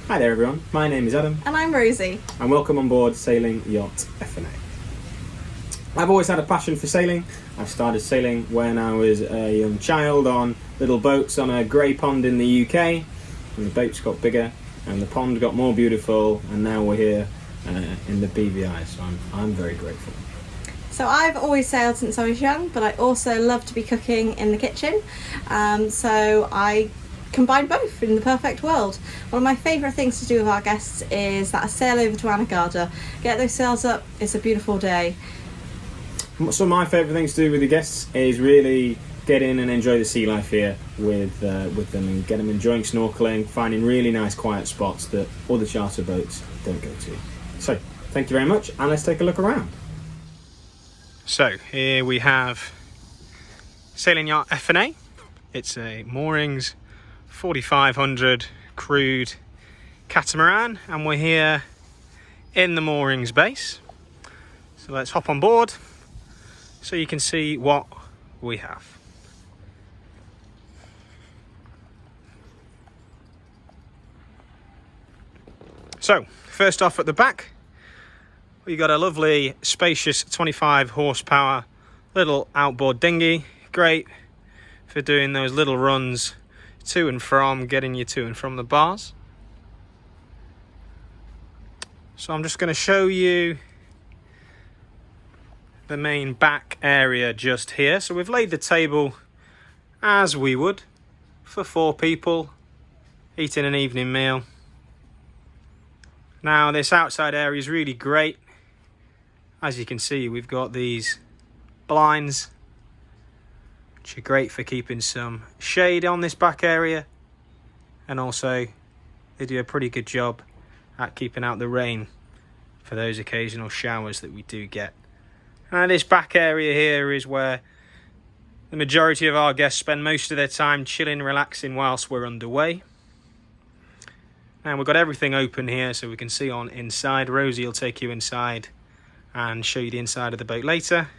Hi there everyone, my name is Adam. And I'm Rosie. And welcome on board sailing yacht Ephinae. I've always had a passion for sailing. I started sailing when I was a young child on little boats on a grey pond in the UK. And the boats got bigger and the pond got more beautiful, and now we're here in the BVI, so I'm very grateful. So I've always sailed since I was young, but I also love to be cooking in the kitchen. So I combine both in the perfect world. One of my favourite things to do with our guests is that I sail over to Anegada, get those sails up, it's a beautiful day. Some of my favourite things to do with the guests is really get in and enjoy the sea life here with them, and get them enjoying snorkeling, finding really nice quiet spots that other charter boats don't go to. So thank you very much, and let's take a look around. So here we have sailing yacht Ephinae. It's a Moorings 4500 crude catamaran, and we're here in the Moorings base. So let's hop on board so you can see what we have. So first off, at the back we got a lovely spacious 25 horsepower little outboard dinghy, great for doing those little runs to and from, getting you to and from the bars. So I'm just going to show you the main back area just here. So we've laid the table as we would for 4 people eating an evening meal. Now this outside area is really great. As you can see, we've got these blinds which are great for keeping some shade on this back area, and also they do a pretty good job at keeping out the rain for those occasional showers that we do get. And this back area here is where the majority of our guests spend most of their time chilling, relaxing whilst we're underway. Now we've got everything open here so we can see on inside. Rosie will take you inside and show you the inside of the boat later.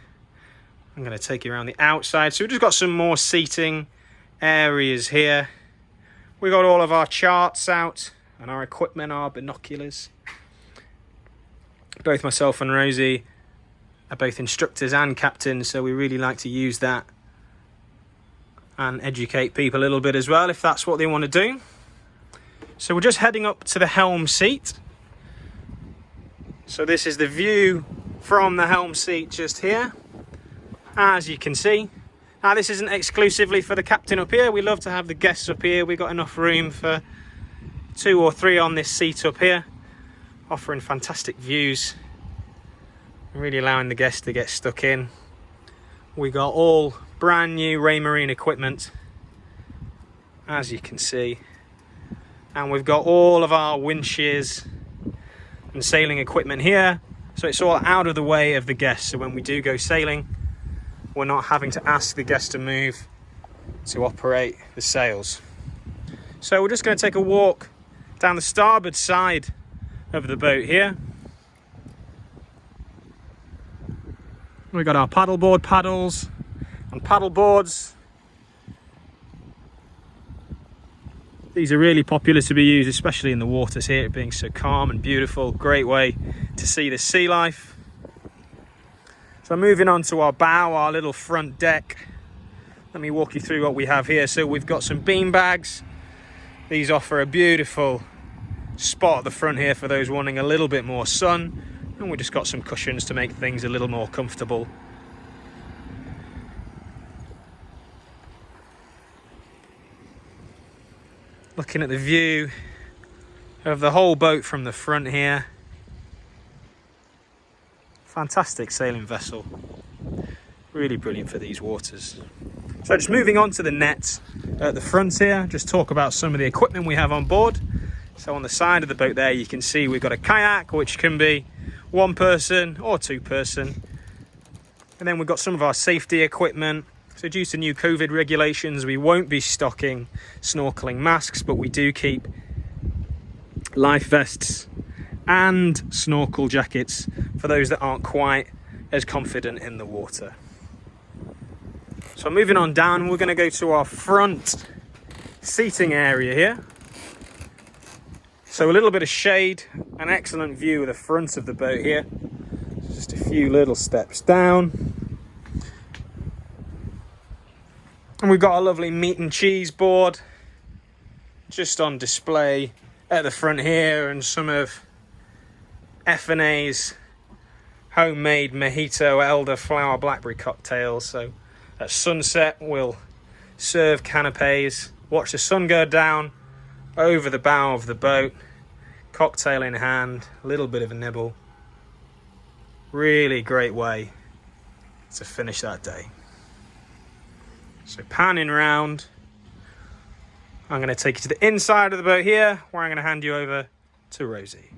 I'm going to take you around the outside. So we've just got some more seating areas here. We've got all of our charts out and our equipment, our binoculars. Both myself and Rosie are both instructors and captains, so we really like to use that and educate people a little bit as well if that's what they want to do. So we're just heading up to the helm seat. So this is the view from the helm seat just here, as you can see. Now this isn't exclusively for the captain up here, we love to have the guests up here. We've got enough room for 2 or 3 on this seat up here, offering fantastic views, really allowing the guests to get stuck in. We got all brand new Raymarine equipment, as you can see, and we've got all of our winches and sailing equipment here, so it's all out of the way of the guests, so when we do go sailing we're not having to ask the guests to move to operate the sails. So we're just going to take a walk down the starboard side of the boat here. We've got our paddleboard paddles and paddle boards. These are really popular to be used, especially in the waters here, being so calm and beautiful. Great way to see the sea life. So moving on to our bow, our little front deck. Let me walk you through what we have here. So we've got some bean bags. These offer a beautiful spot at the front here for those wanting a little bit more sun. And we've just got some cushions to make things a little more comfortable. Looking at the view of the whole boat from the front here. Fantastic sailing vessel. Really brilliant for these waters. So just moving on to the net at the front here, just talk about some of the equipment we have on board. So on the side of the boat there you can see we've got a kayak, which can be 1 person or 2 person. And then we've got some of our safety equipment. So due to new COVID regulations, we won't be stocking snorkeling masks, but we do keep life vests and snorkel jackets for those that aren't quite as confident in the water. So moving on down, we're going to go to our front seating area here. So a little bit of shade, an excellent view of the front of the boat here. Just a few little steps down. And we've got a lovely meat and cheese board just on display at the front here, and some of Ephinae's homemade mojito elderflower blackberry cocktails. So at sunset we'll serve canapes, watch the sun go down over the bow of the boat, cocktail in hand, a little bit of a nibble. Really great way to finish that day. So panning round, I'm going to take you to the inside of the boat here, where I'm going to hand you over to Rosie.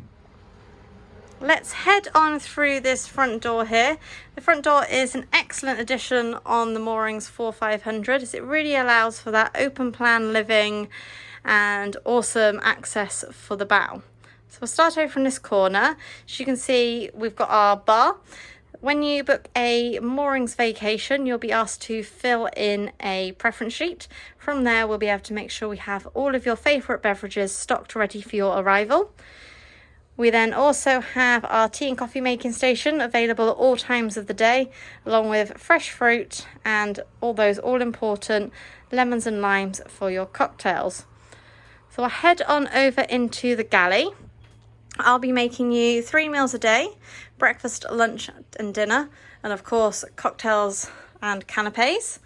Let's head on through this front door here. The front door is an excellent addition on the Moorings 4500, as it really allows for that open plan living and awesome access for the bow. So we'll start over from this corner. As you can see, we've got our bar. When you book a Moorings vacation, you'll be asked to fill in a preference sheet. From there, we'll be able to make sure we have all of your favourite beverages stocked ready for your arrival. We then also have our tea and coffee making station available at all times of the day, along with fresh fruit and all those all-important lemons and limes for your cocktails. So I'll head on over into the galley. I'll be making you 3 meals a day: breakfast, lunch and dinner, and of course cocktails and canapes.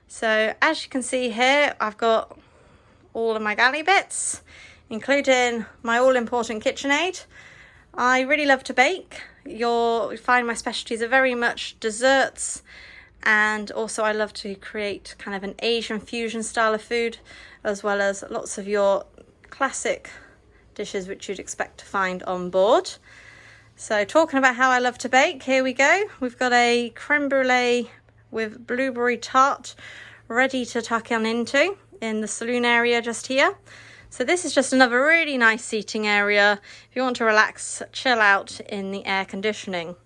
So as you can see here, I've got all of my galley bits, including my all-important KitchenAid. I really love to bake. You'll find my specialties are very much desserts, and also I love to create kind of an Asian fusion style of food, as well as lots of your classic dishes which you'd expect to find on board. So talking about how I love to bake, here we go. We've got a creme brulee with blueberry tart ready to tuck on into in the saloon area just here. So this is just another really nice seating area if you want to relax, chill out in the air conditioning.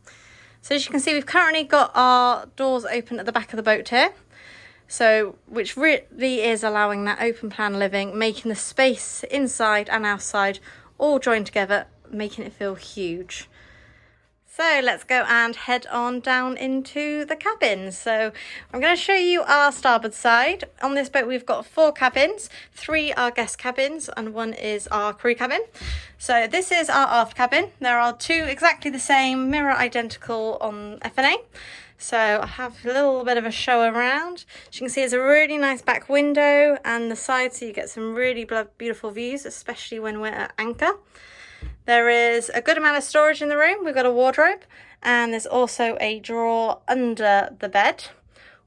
So as you can see, we've currently got our doors open at the back of the boat here. So which really is allowing that open plan living, making the space inside and outside all joined together, making it feel huge. So let's go and head on down into the cabins. So I'm going to show you our starboard side. On this boat we've got 4 cabins, 3 are guest cabins and 1 is our crew cabin. So this is our aft cabin. There are 2 exactly the same, mirror identical on Ephinae. So I have a little bit of a show around. As you can see, there's a really nice back window and the side, so you get some really beautiful views, especially when we're at anchor. There is a good amount of storage in the room. We've got a wardrobe, and there's also a drawer under the bed.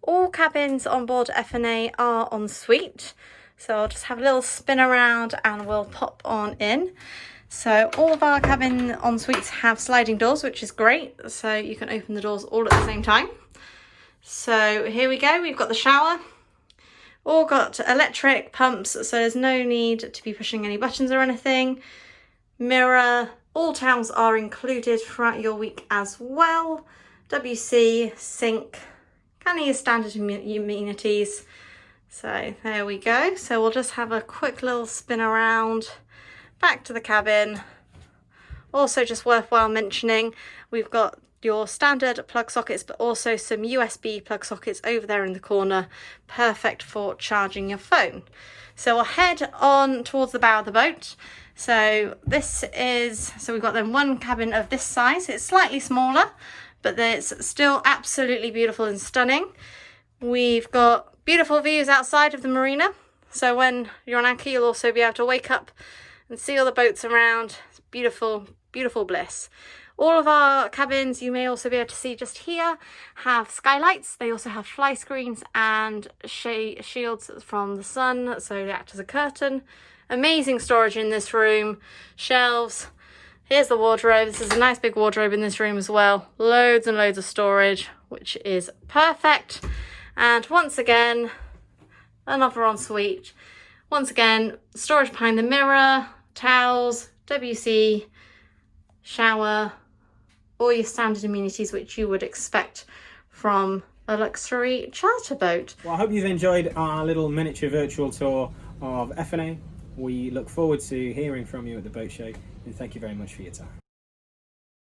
All cabins on board Ephinae are en suite, so I'll just have a little spin around and we'll pop on in. So all of our cabin en suites have sliding doors, which is great, so you can open the doors all at the same time. So here we go, we've got the shower, all got electric pumps, so there's no need to be pushing any buttons or anything. Mirror, all towels are included throughout your week as well. WC, sink, kind of your standard amenities. So there we go. So we'll just have a quick little spin around back to the cabin. Also just worthwhile mentioning, we've got your standard plug sockets, but also some USB plug sockets over there in the corner, perfect for charging your phone. So we'll head on towards the bow of the boat. So we've got then 1 cabin of this size. It's slightly smaller, but it's still absolutely beautiful and stunning. We've got beautiful views outside of the marina. So when you're on anchor, you'll also be able to wake up and see all the boats around. It's beautiful, beautiful bliss. All of our cabins, you may also be able to see just here, have skylights. They also have fly screens and shields from the sun, so they act as a curtain. Amazing storage in this room, shelves. Here's the wardrobe. This is a nice big wardrobe in this room as well. Loads and loads of storage, which is perfect. And once again, another ensuite. Once again, storage behind the mirror, towels, WC, shower, all your standard amenities which you would expect from a luxury charter boat. Well, I hope you've enjoyed our little miniature virtual tour of Ephinae. We look forward to hearing from you at the boat show, and thank you very much for your time.